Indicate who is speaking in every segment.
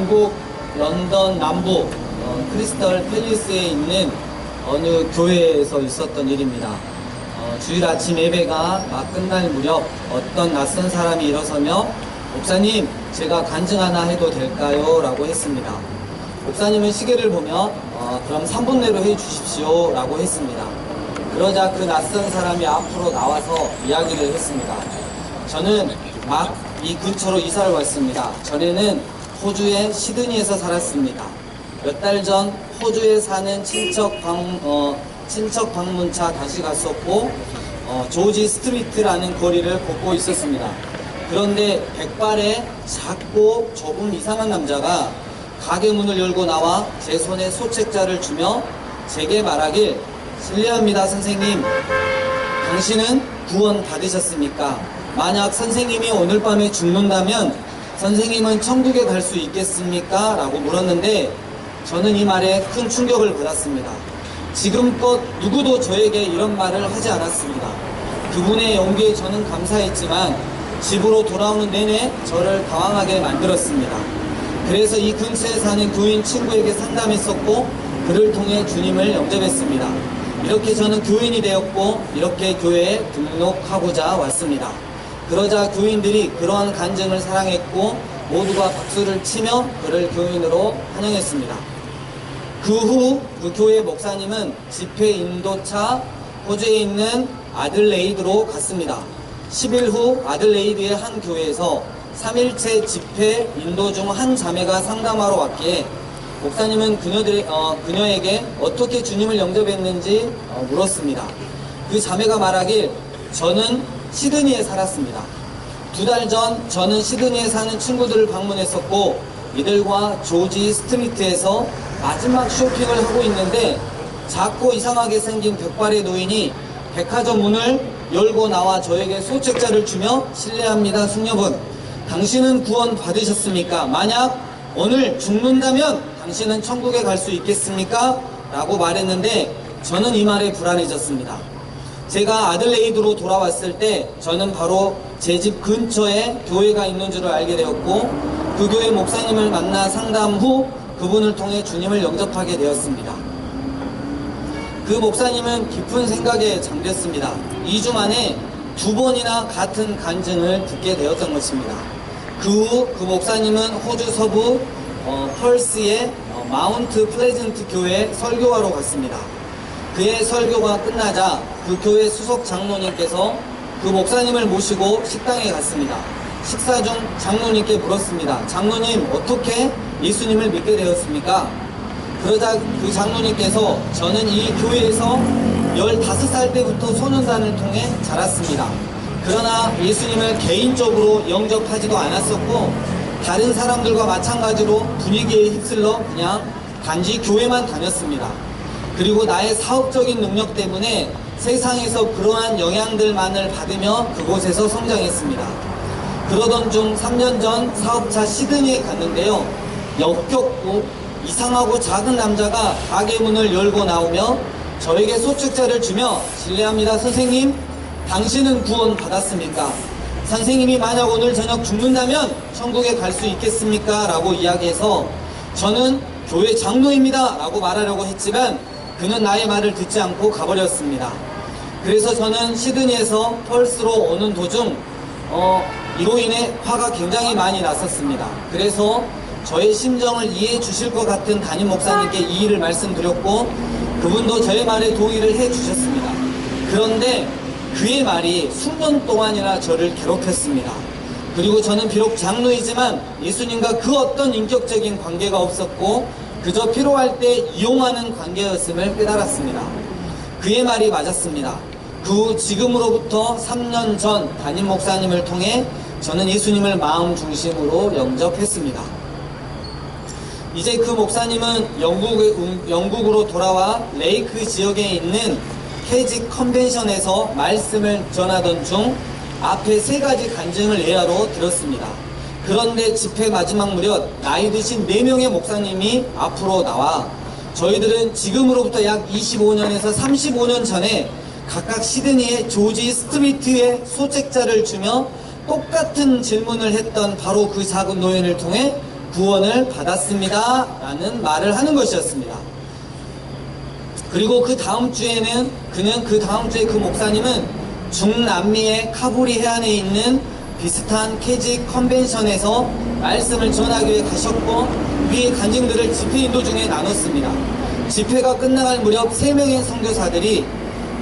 Speaker 1: 영국 런던 남부 크리스털 팰리스에 있는 어느 교회에서 있었던 일입니다. 주일 아침 예배가 막 끝날 무렵 어떤 낯선 사람이 일어서며 목사님, 제가 간증 하나 해도 될까요? 라고 했습니다. 목사님은 시계를 보며 그럼 3분 내로 해주십시오 라고 했습니다. 그러자 그 낯선 사람이 앞으로 나와서 이야기를 했습니다. 저는 막 이 근처로 이사를 왔습니다. 전에는 호주의 시드니에서 살았습니다. 몇 달 전 호주에 사는 친척 방문차 다시 갔었고 조지 스트리트라는 거리를 걷고 있었습니다. 그런데 백발의 작고 조금 이상한 남자가 가게 문을 열고 나와 제 손에 소책자를 주며 제게 말하길, 실례합니다 선생님, 당신은 구원 받으셨습니까? 만약 선생님이 오늘 밤에 죽는다면 선생님은 천국에 갈 수 있겠습니까? 라고 물었는데 저는 이 말에 큰 충격을 받았습니다. 지금껏 누구도 저에게 이런 말을 하지 않았습니다. 그분의 용기에 저는 감사했지만 집으로 돌아오는 내내 저를 당황하게 만들었습니다. 그래서 이 근처에 사는 교인 친구에게 상담했었고 그를 통해 주님을 영접했습니다. 이렇게 저는 교인이 되었고 이렇게 교회에 등록하고자 왔습니다. 그러자 교인들이 그러한 간증을 사랑했고 모두가 박수를 치며 그를 교인으로 환영했습니다. 그 후 그 교회 목사님은 집회 인도차 호주에 있는 아들레이드로 갔습니다. 10일 후 아들레이드의 한 교회에서 3일째 집회 인도 중 한 자매가 상담하러 왔기에 목사님은 그녀에게 어떻게 주님을 영접했는지 물었습니다. 그 자매가 말하길, 저는 시드니에 살았습니다. 2달 전 저는 시드니에 사는 친구들을 방문했었고 이들과 조지 스트리트에서 마지막 쇼핑을 하고 있는데 작고 이상하게 생긴 백발의 노인이 백화점 문을 열고 나와 저에게 소책자를 주며 실례합니다 숙녀분, 당신은 구원 받으셨습니까? 만약 오늘 죽는다면 당신은 천국에 갈 수 있겠습니까? 라고 말했는데 저는 이 말에 불안해졌습니다. 제가 아들레이드로 돌아왔을 때 저는 바로 제 집 근처에 교회가 있는 줄을 알게 되었고 그 교회 목사님을 만나 상담 후 그분을 통해 주님을 영접하게 되었습니다. 그 목사님은 깊은 생각에 잠겼습니다. 2주 만에 2번이나 같은 간증을 듣게 되었던 것입니다. 그 후 그 목사님은 호주 서부 펄스의 마운트 플레전트 교회 설교하러 갔습니다. 그의 설교가 끝나자 그 교회 수석 장로님께서 그 목사님을 모시고 식당에 갔습니다. 식사 중 장로님께 물었습니다. 장로님, 어떻게 예수님을 믿게 되었습니까? 그러자 그 장로님께서 저는 이 교회에서 15살 때부터 소년단을 통해 자랐습니다. 그러나 예수님을 개인적으로 영접하지도 않았었고 다른 사람들과 마찬가지로 분위기에 휩쓸려 그냥 단지 교회만 다녔습니다. 그리고 나의 사업적인 능력 때문에 세상에서 그러한 영향들만을 받으며 그곳에서 성장했습니다. 그러던 중 3년 전 사업차 시드니에 갔는데요. 역겹고 이상하고 작은 남자가 가게 문을 열고 나오며 저에게 소책자를 주며 실례합니다 선생님, 당신은 구원 받았습니까? 선생님이 만약 오늘 저녁 죽는다면 천국에 갈 수 있겠습니까? 라고 이야기해서 저는 교회 장로입니다 라고 말하려고 했지만 그는 나의 말을 듣지 않고 가버렸습니다. 그래서 저는 시드니에서 펄스로 오는 도중 이로 인해 화가 굉장히 많이 났었습니다. 그래서 저의 심정을 이해해 주실 것 같은 담임 목사님께 이 일을 말씀드렸고 그분도 저의 말에 동의를 해 주셨습니다. 그런데 그의 말이 수년 동안이나 저를 괴롭혔습니다. 그리고 저는 비록 장로이지만 예수님과 그 어떤 인격적인 관계가 없었고 그저 필요할 때 이용하는 관계였음을 깨달았습니다. 그의 말이 맞았습니다. 그 후 지금으로부터 3년 전 담임 목사님을 통해 저는 예수님을 마음 중심으로 영접했습니다. 이제 그 목사님은 영국으로 돌아와 레이크 지역에 있는 캐직 컨벤션에서 말씀을 전하던 중 앞에 3가지 간증을 예하로 들었습니다. 그런데 집회 마지막 무렵 나이 드신 4명의 목사님이 앞으로 나와 저희들은 지금으로부터 약 25년에서 35년 전에 각각 시드니의 조지 스트리트에 소책자를 주며 똑같은 질문을 했던 바로 그 작은 노인을 통해 구원을 받았습니다 라는 말을 하는 것이었습니다. 그리고 그 다음 주에는 그 다음 주에 그 목사님은 중남미의 카부리 해안에 있는 비슷한 캐지 컨벤션에서 말씀을 전하기 위해 가셨고, 위의 간증들을 집회 인도 중에 나눴습니다. 집회가 끝나갈 무렵 3명의 선교사들이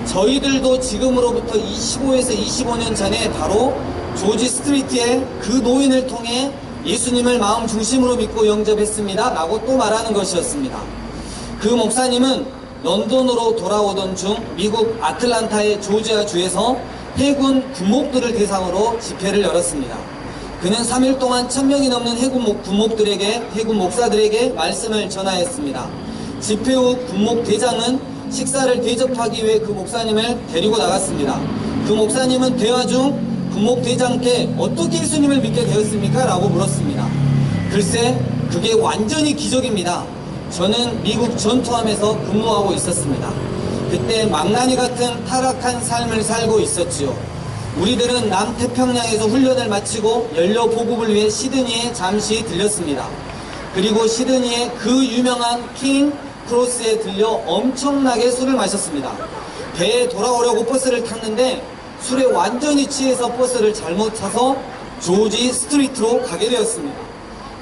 Speaker 1: 저희들도 지금으로부터 25에서 25년 전에 바로 조지 스트리트의 그 노인을 통해 예수님을 마음 중심으로 믿고 영접했습니다 라고 또 말하는 것이었습니다. 그 목사님은 런던으로 돌아오던 중 미국 아틀란타의 조지아 주에서 해군 군목들을 대상으로 집회를 열었습니다. 그는 3일 동안 1000명이 넘는 해군 군목들에게, 해군 목사들에게 말씀을 전하였습니다. 집회 후 군목 대장은 식사를 대접하기 위해 그 목사님을 데리고 나갔습니다. 그 목사님은 대화 중 군목 대장께 어떻게 예수님을 믿게 되었습니까? 라고 물었습니다. 글쎄, 그게 완전히 기적입니다. 저는 미국 전투함에서 근무하고 있었습니다. 그때 망나니 같은 타락한 삶을 살고 있었지요. 우리들은 남태평양에서 훈련을 마치고 연료 보급을 위해 시드니에 잠시 들렸습니다. 그리고 시드니의 그 유명한 킹 크로스에 들려 엄청나게 술을 마셨습니다. 배에 돌아오려고 버스를 탔는데 술에 완전히 취해서 버스를 잘못 타서 조지 스트리트로 가게 되었습니다.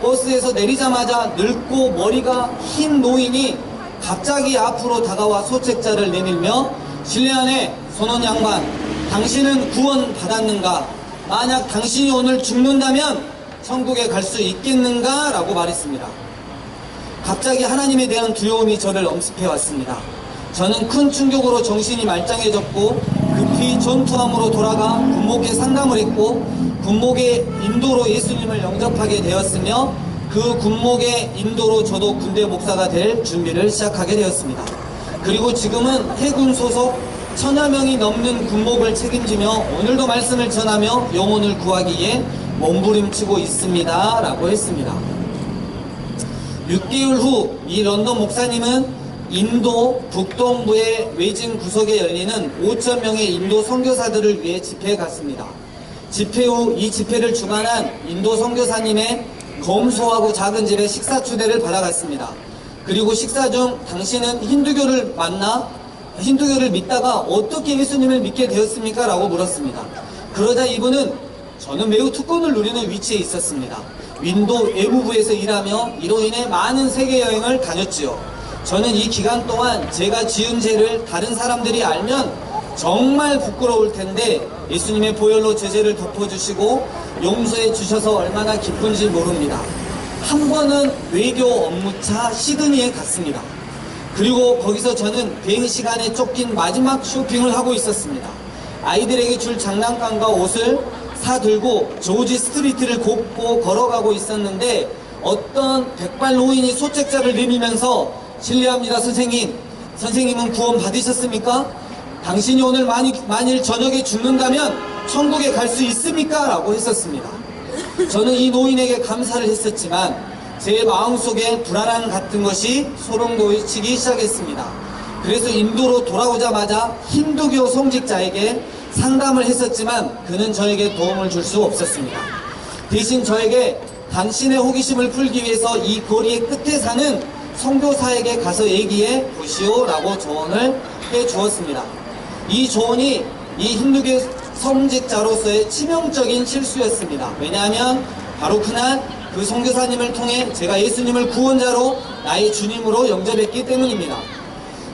Speaker 1: 버스에서 내리자마자 늙고 머리가 흰 노인이 갑자기 앞으로 다가와 소책자를 내밀며, 실례하네 선원 양반, 당신은 구원 받았는가? 만약 당신이 오늘 죽는다면 천국에 갈 수 있겠는가? 라고 말했습니다. 갑자기 하나님에 대한 두려움이 저를 엄습해 왔습니다. 저는 큰 충격으로 정신이 말짱해졌고 급히 전투함으로 돌아가 군목에 상담을 했고, 군목의 인도로 예수님을 영접하게 되었으며, 그 군목의 인도로 저도 군대 목사가 될 준비를 시작하게 되었습니다. 그리고 지금은 해군 소속 1000여 명이 넘는 군목을 책임지며 오늘도 말씀을 전하며 영혼을 구하기 위해 몸부림치고 있습니다 라고 했습니다. 6개월 후 이 런던 목사님은 인도 북동부의 외진 구석에 열리는 5000명의 인도 선교사들을 위해 집회에 갔습니다. 집회 후 이 집회를 주관한 인도 선교사님의 검소하고 작은 집에 식사 초대를 받아갔습니다. 그리고 식사 중 당신은 힌두교를 믿다가 어떻게 예수님을 믿게 되었습니까? 라고 물었습니다. 그러자 이분은 저는 매우 특권을 누리는 위치에 있었습니다. 인도 외무부에서 일하며 이로 인해 많은 세계 여행을 다녔지요. 저는 이 기간 동안 제가 지은 죄를 다른 사람들이 알면 정말 부끄러울 텐데 예수님의 보혈로 제 죄를 덮어주시고 용서해 주셔서 얼마나 기쁜지 모릅니다. 한 번은 외교 업무차 시드니에 갔습니다. 그리고 거기서 저는 비행 시간에 쫓긴 마지막 쇼핑을 하고 있었습니다. 아이들에게 줄 장난감과 옷을 사들고 조지 스트리트를 곱고 걸어가고 있었는데 어떤 백발 노인이 소책자를 내밀면서 실례합니다 선생님, 선생님은 구원 받으셨습니까? 당신이 오늘 만일 저녁에 죽는다면 천국에 갈 수 있습니까? 라고 했었습니다. 저는 이 노인에게 감사를 했었지만 제 마음속에 불안함 같은 것이 소름돋치기 시작했습니다. 그래서 인도로 돌아오자마자 힌두교 성직자에게 상담을 했었지만 그는 저에게 도움을 줄 수 없었습니다. 대신 저에게 당신의 호기심을 풀기 위해서 이 거리의 끝에 사는 선교사에게 가서 얘기해 보시오 라고 조언을 해 주었습니다. 이 조언이 이 힌두교 성직자로서의 치명적인 실수였습니다. 왜냐하면 바로 그날 그 선교사님을 통해 제가 예수님을 구원자로 나의 주님으로 영접했기 때문입니다.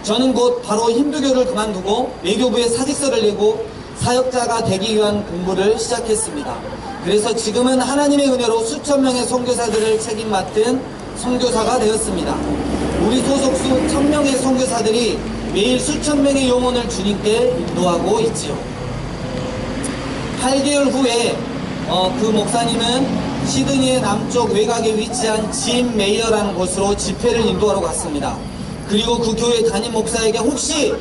Speaker 1: 저는 곧 바로 힌두교를 그만두고 외교부에 사직서를 내고 사역자가 되기 위한 공부를 시작했습니다. 그래서 지금은 하나님의 은혜로 수천 명의 선교사들을 책임 맡은 선교사가 되었습니다. 우리 소속수 1000명의 선교사들이 매일 수천 명의 영혼을 주님께 인도하고 있지요. 8개월 후에 그 목사님은 시드니의 남쪽 외곽에 위치한 짐 메이어라는 곳으로 집회를 인도하러 갔습니다. 그리고 그 교회 담임 목사에게 혹시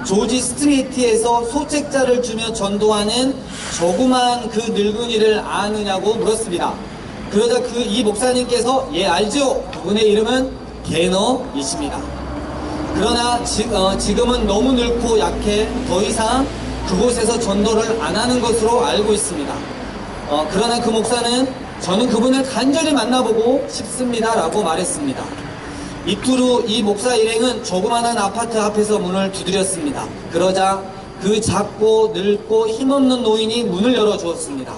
Speaker 1: 조지 스트리트에서 소책자를 주며 전도하는 조그마한 그 늙은이를 아느냐고 물었습니다. 그러자 이 목사님께서 예 알죠. 그분의 이름은 게너이십니다. 그러나 지금은 너무 늙고 약해 더 이상 그곳에서 전도를 안 하는 것으로 알고 있습니다. 그러나 그 목사는 저는 그분을 간절히 만나보고 싶습니다 라고 말했습니다. 이틀 후 이 목사 일행은 조그마한 아파트 앞에서 문을 두드렸습니다. 그러자 그 작고 늙고 힘없는 노인이 문을 열어주었습니다.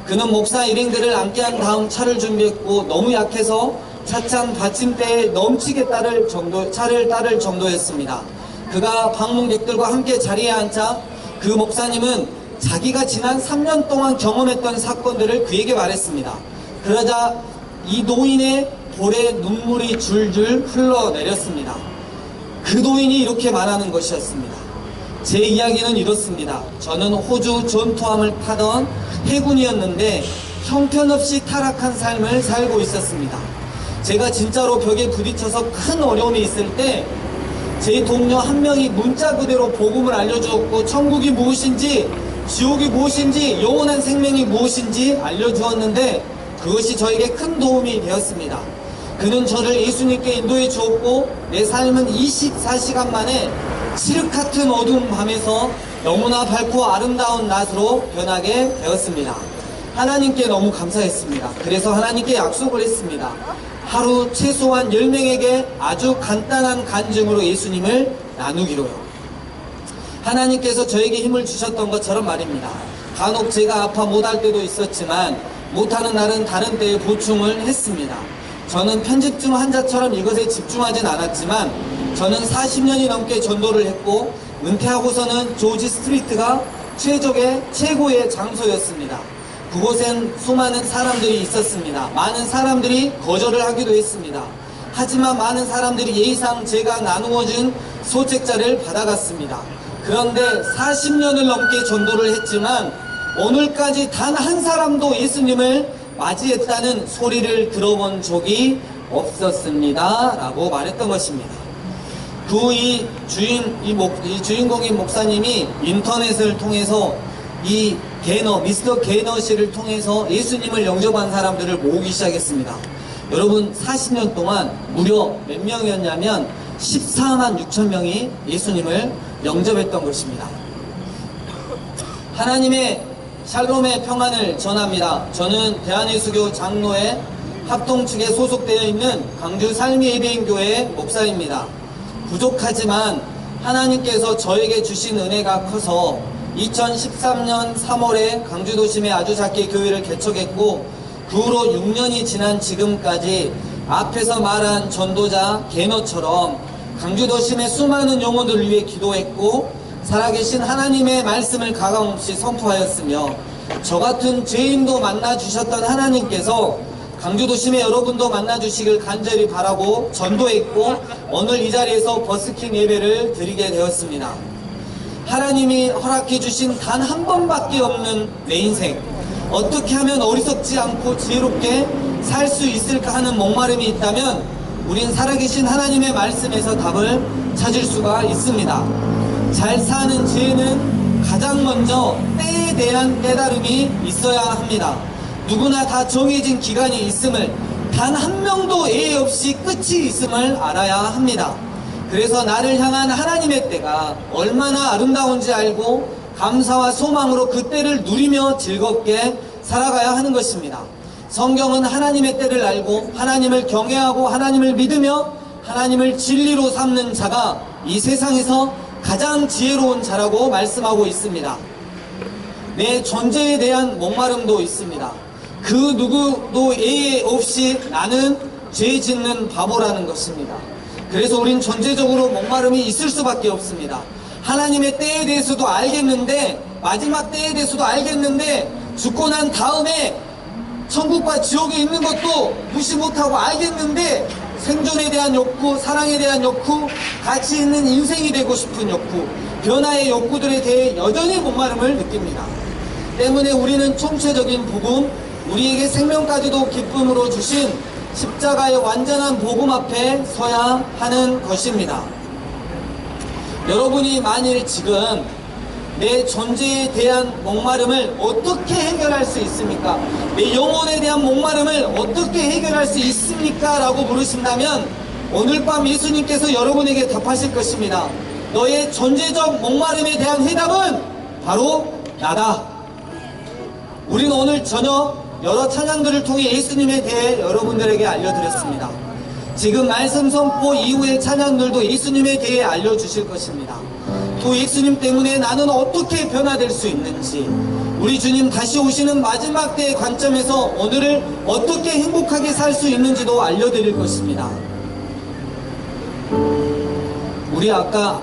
Speaker 1: 그는 목사 일행들을 앉게 한 다음 차를 준비했고 너무 약해서 차찬 받침대에 넘치게 차를 따를 정도였습니다. 그가 방문객들과 함께 자리에 앉자 그 목사님은 자기가 지난 3년 동안 경험했던 사건들을 그에게 말했습니다. 그러자 이 노인의 볼에 눈물이 줄줄 흘러내렸습니다. 그 노인이 이렇게 말하는 것이었습니다. 제 이야기는 이렇습니다. 저는 호주 전투함을 타던 해군이었는데 형편없이 타락한 삶을 살고 있었습니다. 제가 진짜로 벽에 부딪혀서 큰 어려움이 있을 때 제 동료 한 명이 문자 그대로 복음을 알려주었고 천국이 무엇인지 지옥이 무엇인지 영원한 생명이 무엇인지 알려주었는데 그것이 저에게 큰 도움이 되었습니다. 그는 저를 예수님께 인도해 주었고 내 삶은 24시간 만에 칠흑 같은 어두운 밤에서 너무나 밝고 아름다운 낮으로 변하게 되었습니다. 하나님께 너무 감사했습니다. 그래서 하나님께 약속을 했습니다. 하루 최소한 10명에게 아주 간단한 간증으로 예수님을 나누기로요. 하나님께서 저에게 힘을 주셨던 것처럼 말입니다. 간혹 제가 아파 못할 때도 있었지만 못하는 날은 다른 때에 보충을 했습니다. 저는 편집증 환자처럼 이것에 집중하진 않았지만 저는 40년이 넘게 전도를 했고 은퇴하고서는 조지 스트리트가 최고의 장소였습니다. 그곳엔 수많은 사람들이 있었습니다. 많은 사람들이 거절을 하기도 했습니다. 하지만 많은 사람들이 예의상 제가 나누어준 소책자를 받아갔습니다. 그런데 40년을 넘게 전도를 했지만 오늘까지 단 한 사람도 예수님을 맞이했다는 소리를 들어본 적이 없었습니다 라고 말했던 것입니다. 이 주인공인 목사님이 인터넷을 통해서 이 미스터 게너 씨를 통해서 예수님을 영접한 사람들을 모으기 시작했습니다. 여러분 40년 동안 무려 몇 명이었냐면 14만 6천 명이 예수님을 영접했던 것입니다. 하나님의 샬롬의 평안을 전합니다. 저는 대한예수교 장로회 합동 측에 소속되어 있는 광주 삶의예배인교회의 목사입니다. 부족하지만 하나님께서 저에게 주신 은혜가 커서 2013년 3월에 광주도심에 아주 작게 교회를 개척했고 그 후로 6년이 지난 지금까지 앞에서 말한 전도자 게너처럼 광주도심의 수많은 영혼들을 위해 기도했고 살아계신 하나님의 말씀을 가감없이 선포하였으며 저같은 죄인도 만나주셨던 하나님께서 광주도심의 여러분도 만나주시길 간절히 바라고 전도했고 오늘 이 자리에서 버스킹 예배를 드리게 되었습니다. 하나님이 허락해 주신 단 한 번밖에 없는 내 인생 어떻게 하면 어리석지 않고 지혜롭게 살 수 있을까 하는 목마름이 있다면 우린 살아계신 하나님의 말씀에서 답을 찾을 수가 있습니다. 잘 사는 지혜는 가장 먼저 때에 대한 깨달음이 있어야 합니다. 누구나 다 정해진 기간이 있음을 단 한 명도 예외 없이 끝이 있음을 알아야 합니다. 그래서 나를 향한 하나님의 때가 얼마나 아름다운지 알고 감사와 소망으로 그 때를 누리며 즐겁게 살아가야 하는 것입니다. 성경은 하나님의 때를 알고 하나님을 경외하고 하나님을 믿으며 하나님을 진리로 삼는 자가 이 세상에서 가장 지혜로운 자라고 말씀하고 있습니다. 내 존재에 대한 목마름도 있습니다. 그 누구도 예외 없이 나는 죄 짓는 바보라는 것입니다. 그래서 우린 존재적으로 목마름이 있을 수밖에 없습니다. 하나님의 때에 대해서도 알겠는데 마지막 때에 대해서도 알겠는데 죽고 난 다음에 천국과 지옥에 있는 것도 무시 못하고 알겠는데 생존에 대한 욕구, 사랑에 대한 욕구, 가치 있는 인생이 되고 싶은 욕구, 변화의 욕구들에 대해 여전히 목마름을 느낍니다. 때문에 우리는 총체적인 복음, 우리에게 생명까지도 기쁨으로 주신 십자가의 완전한 복음 앞에 서야 하는 것입니다. 여러분이 만일 지금 내 존재에 대한 목마름을 어떻게 해결할 수 있습니까? 내 영혼에 대한 목마름을 어떻게 해결할 수 있습니까? 라고 물으신다면 오늘 밤 예수님께서 여러분에게 답하실 것입니다. 너의 존재적 목마름에 대한 해답은 바로 나다. 우리는 오늘 저녁 여러 찬양들을 통해 예수님에 대해 여러분들에게 알려드렸습니다. 지금 말씀 선포 이후의 찬양들도 예수님에 대해 알려주실 것입니다. 또 예수님 때문에 나는 어떻게 변화될 수 있는지, 우리 주님 다시 오시는 마지막 때의 관점에서 오늘을 어떻게 행복하게 살 수 있는지도 알려드릴 것입니다. 우리 아까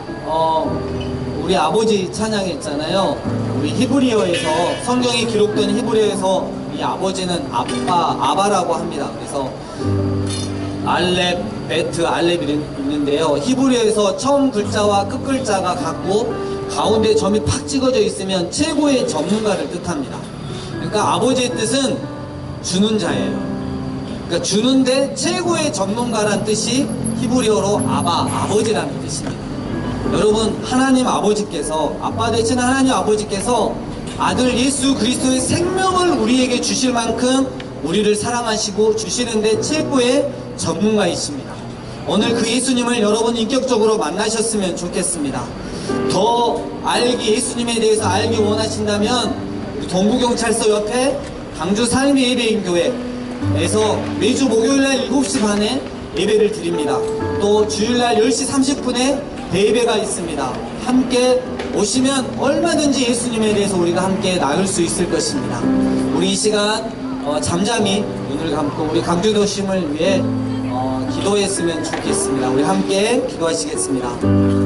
Speaker 1: 우리 아버지 찬양했잖아요. 우리 히브리어에서, 성경에 기록된 히브리어에서 이 아버지는 아바라고 합니다. 그래서 알렙, 베트, 알렙이 있는데요. 히브리어에서 처음 글자와 끝 글자가 같고 가운데 점이 팍 찍어져 있으면 최고의 전문가를 뜻합니다. 그러니까 아버지의 뜻은 주는 자예요. 그러니까 주는데 최고의 전문가란 뜻이 히브리어로 아버지라는 뜻입니다. 여러분, 하나님 아버지께서, 아빠 되신 하나님 아버지께서 아들 예수 그리스도의 생명을 우리에게 주실 만큼 우리를 사랑하시고 주시는데 최고의 전문가이십니다. 오늘 그 예수님을 여러분 인격적으로 만나셨으면 좋겠습니다. 더 예수님에 대해서 알기 원하신다면 동부경찰서 옆에 강주 삶의 예배인교회에서 매주 목요일날 7시 반에 예배를 드립니다. 또 주일날 10시 30분에 대예배가 있습니다. 함께 오시면 얼마든지 예수님에 대해서 우리가 함께 나눌 수 있을 것입니다. 우리 이 시간 잠잠히 눈을 감고 우리 강주도심을 위해 기도했으면 좋겠습니다. 우리 함께 기도하시겠습니다.